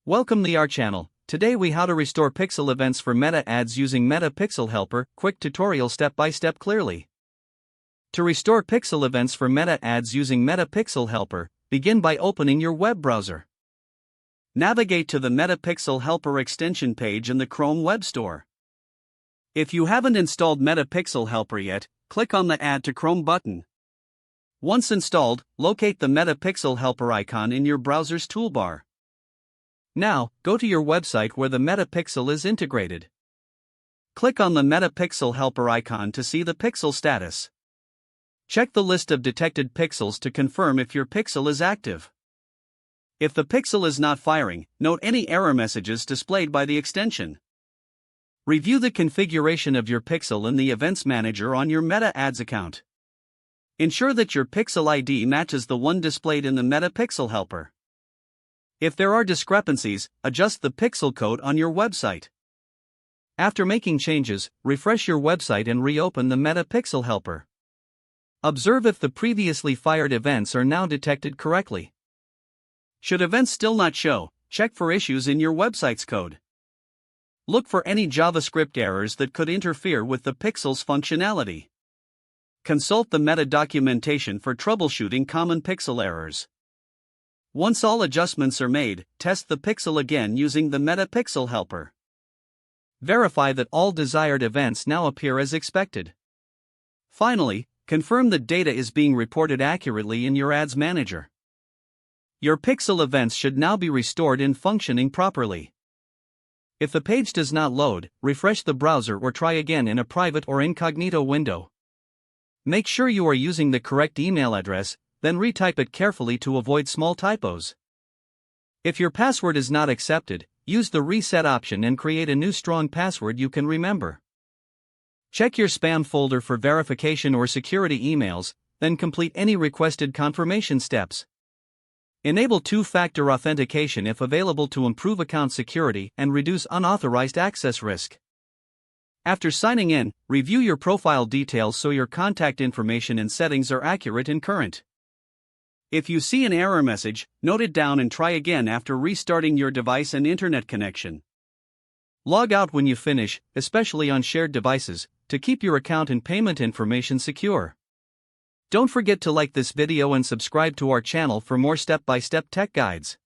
Welcome to our channel. Today we how to restore pixel events for Meta ads using Meta Pixel Helper. Quick tutorial step by step clearly. To restore pixel events for Meta ads using Meta Pixel Helper, begin by opening your web browser. Navigate to the Meta Pixel Helper extension page in the Chrome Web Store. If you haven't installed Meta Pixel Helper yet, click on the Add to Chrome button. Once installed, locate the Meta Pixel Helper icon in your browser's toolbar. Now, go to your website where the Meta Pixel is integrated. Click on the Meta Pixel Helper icon to see the pixel status. Check the list of detected pixels to confirm if your pixel is active. If the pixel is not firing, note any error messages displayed by the extension. Review the configuration of your pixel in the Events Manager on your Meta Ads account. Ensure that your pixel ID matches the one displayed in the Meta Pixel Helper. If there are discrepancies, adjust the pixel code on your website. After making changes, refresh your website and reopen the Meta Pixel Helper. Observe if the previously fired events are now detected correctly. Should events still not show, check for issues in your website's code. Look for any JavaScript errors that could interfere with the pixel's functionality. Consult the Meta documentation for troubleshooting common pixel errors. Once all adjustments are made, test the pixel again using the Meta Pixel Helper. Verify that all desired events now appear as expected. Finally, confirm the data is being reported accurately in your Ads Manager. Your pixel events should now be restored and functioning properly. If the page does not load, refresh the browser or try again in a private or incognito window. Make sure you are using the correct email address, then retype it carefully to avoid small typos. If your password is not accepted, use the reset option and create a new strong password you can remember. Check your spam folder for verification or security emails, then complete any requested confirmation steps. Enable two-factor authentication if available to improve account security and reduce unauthorized access risk. After signing in, review your profile details so your contact information and settings are accurate and current. If you see an error message, note it down and try again after restarting your device and internet connection. Log out when you finish, especially on shared devices, to keep your account and payment information secure. Don't forget to like this video and subscribe to our channel for more step-by-step tech guides.